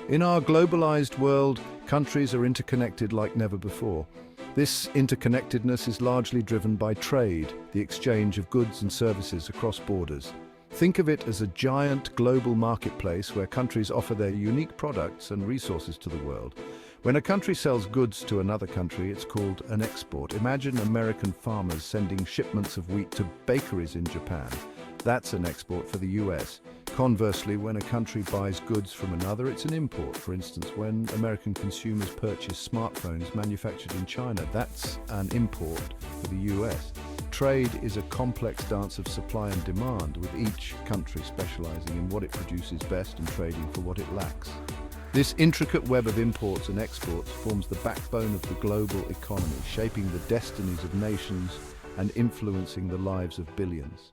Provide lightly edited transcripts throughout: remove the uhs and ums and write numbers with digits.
In our globalized world, countries are interconnected like never before. This interconnectedness is largely driven by trade, the exchange of goods and services across borders. Think of it as a giant global marketplace where countries offer their unique products and resources to the world. When a country sells goods to another country, it's called an export. Imagine American farmers sending shipments of wheat to bakeries in Japan. That's an export for the US. Conversely, when a country buys goods from another, it's an import. For instance, when American consumers purchase smartphones manufactured in China, that's an import for the US. Trade is a complex dance of supply and demand, with each country specializing in what it produces best and trading for what it lacks. This intricate web of imports and exports forms the backbone of the global economy, shaping the destinies of nations and influencing the lives of billions.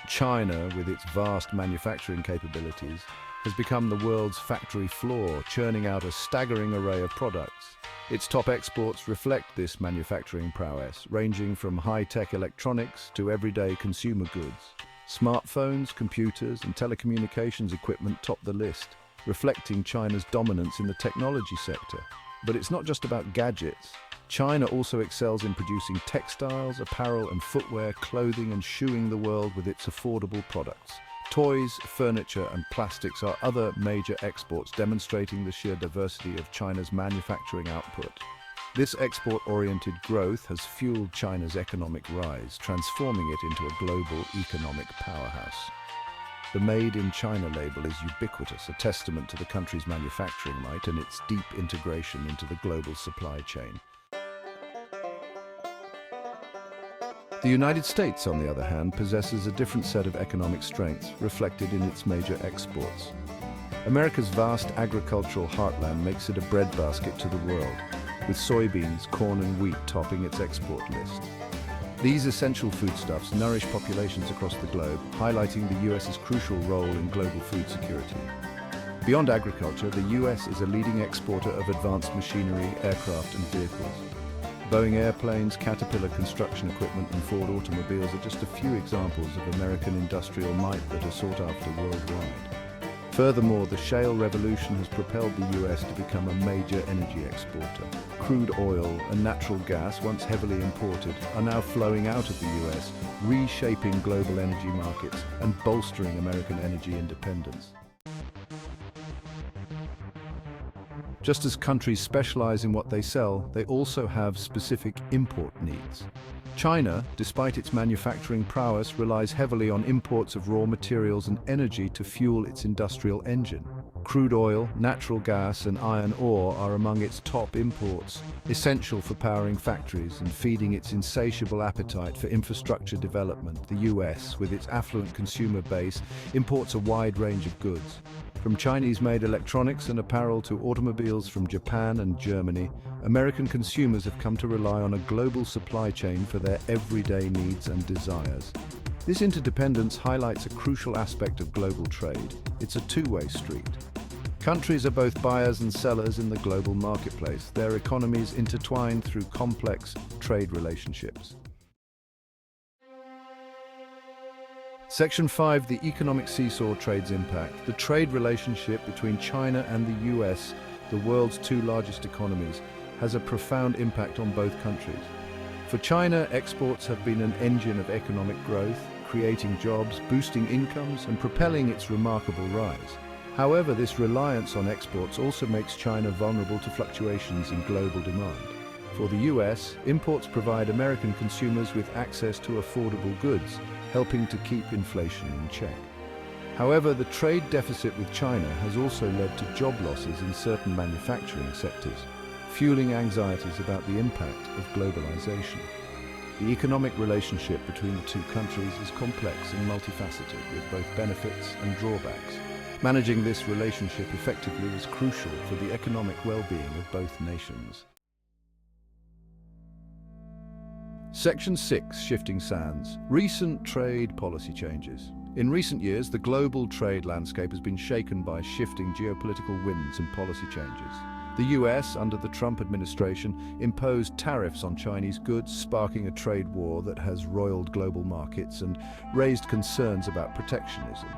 China, with its vast manufacturing capabilities, has become the world's factory floor, churning out a staggering array of products. Its top exports reflect this manufacturing prowess, ranging from high-tech electronics to everyday consumer goods. Smartphones, computers, and telecommunications equipment top the list, reflecting China's dominance in the technology sector. But it's not just about gadgets. China also excels in producing textiles, apparel and footwear, clothing and shoeing the world with its affordable products. Toys, furniture and plastics are other major exports, demonstrating the sheer diversity of China's manufacturing output. This export-oriented growth has fueled China's economic rise, transforming it into a global economic powerhouse. The Made in China label is ubiquitous, a testament to the country's manufacturing might and its deep integration into the global supply chain. The United States, on the other hand, possesses a different set of economic strengths, reflected in its major exports. America's vast agricultural heartland makes it a breadbasket to the world, with soybeans, corn and wheat topping its export list. These essential foodstuffs nourish populations across the globe, highlighting the US's crucial role in global food security. Beyond agriculture, the US is a leading exporter of advanced machinery, aircraft and vehicles. Boeing airplanes, Caterpillar construction equipment and Ford automobiles are just a few examples of American industrial might that are sought after worldwide. Furthermore, the shale revolution has propelled the US to become a major energy exporter. Crude oil and natural gas, once heavily imported, are now flowing out of the US, reshaping global energy markets and bolstering American energy independence. Just as countries specialize in what they sell, they also have specific import needs. China, despite its manufacturing prowess, relies heavily on imports of raw materials and energy to fuel its industrial engine. Crude oil, natural gas and iron ore are among its top imports, essential for powering factories and feeding its insatiable appetite for infrastructure development. The US, with its affluent consumer base, imports a wide range of goods. From Chinese-made electronics and apparel to automobiles from Japan and Germany, American consumers have come to rely on a global supply chain for their everyday needs and desires. This interdependence highlights a crucial aspect of global trade. It's a two-way street. Countries are both buyers and sellers in the global marketplace, their economies intertwined through complex trade relationships. Section 5, the economic seesaw trade's impact. The trade relationship between China and the US, the world's two largest economies, has a profound impact on both countries. For China, exports have been an engine of economic growth, creating jobs, boosting incomes, and propelling its remarkable rise. However, this reliance on exports also makes China vulnerable to fluctuations in global demand. For the US, imports provide American consumers with access to affordable goods, helping to keep inflation in check. However, the trade deficit with China has also led to job losses in certain manufacturing sectors, fueling anxieties about the impact of globalization. The economic relationship between the two countries is complex and multifaceted, with both benefits and drawbacks. Managing this relationship effectively is crucial for the economic well-being of both nations. Section 6, Shifting Sands. Recent trade policy changes. In recent years, the global trade landscape has been shaken by shifting geopolitical winds and policy changes. The US, under the Trump administration, imposed tariffs on Chinese goods, sparking a trade war that has roiled global markets and raised concerns about protectionism.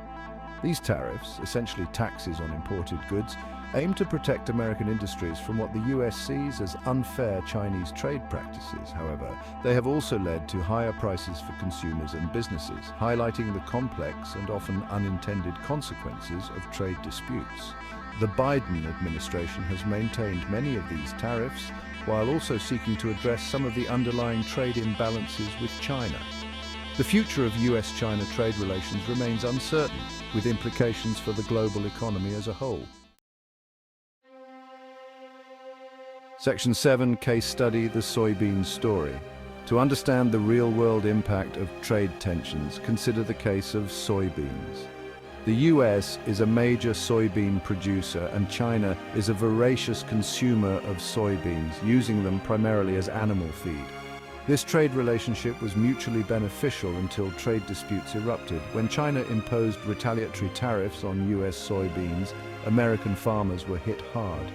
These tariffs, essentially taxes on imported goods, aim to protect American industries from what the US sees as unfair Chinese trade practices. However, they have also led to higher prices for consumers and businesses, highlighting the complex and often unintended consequences of trade disputes. The Biden administration has maintained many of these tariffs, while also seeking to address some of the underlying trade imbalances with China. The future of US-China trade relations remains uncertain, with implications for the global economy as a whole. Section 7, Case Study, the Soybean Story. To understand the real-world impact of trade tensions, consider the case of soybeans. The US is a major soybean producer, and China is a voracious consumer of soybeans, using them primarily as animal feed. This trade relationship was mutually beneficial until trade disputes erupted. When China imposed retaliatory tariffs on US soybeans, American farmers were hit hard.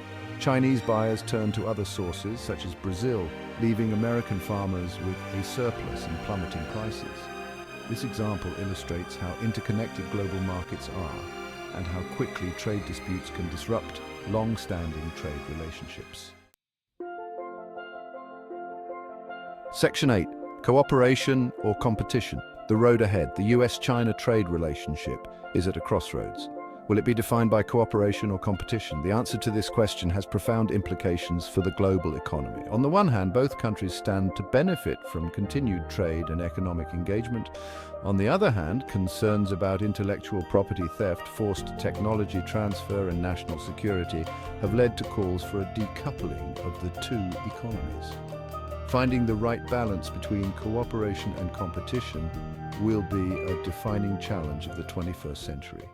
Chinese buyers turned to other sources, such as Brazil, leaving American farmers with a surplus and plummeting prices. This example illustrates how interconnected global markets are, and how quickly trade disputes can disrupt long-standing trade relationships. Section 8. Cooperation or competition. The road ahead. The US-China trade relationship is at a crossroads. Will it be defined by cooperation or competition? The answer to this question has profound implications for the global economy. On the one hand, both countries stand to benefit from continued trade and economic engagement. On the other hand, concerns about intellectual property theft, forced technology transfer, and national security have led to calls for a decoupling of the two economies. Finding the right balance between cooperation and competition will be a defining challenge of the 21st century.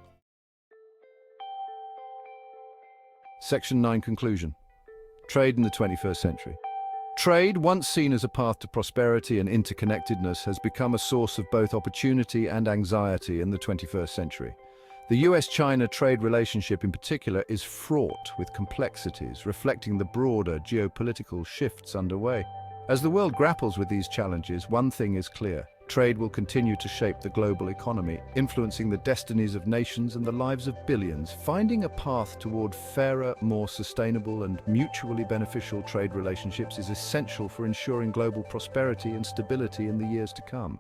Section 9, Conclusion. Trade in the 21st century. Trade, once seen as a path to prosperity and interconnectedness, has become a source of both opportunity and anxiety in the 21st century. The US-China trade relationship in particular is fraught with complexities, reflecting the broader geopolitical shifts underway. As the world grapples with these challenges, one thing is clear. Trade will continue to shape the global economy, influencing the destinies of nations and the lives of billions. Finding a path toward fairer, more sustainable, and mutually beneficial trade relationships is essential for ensuring global prosperity and stability in the years to come.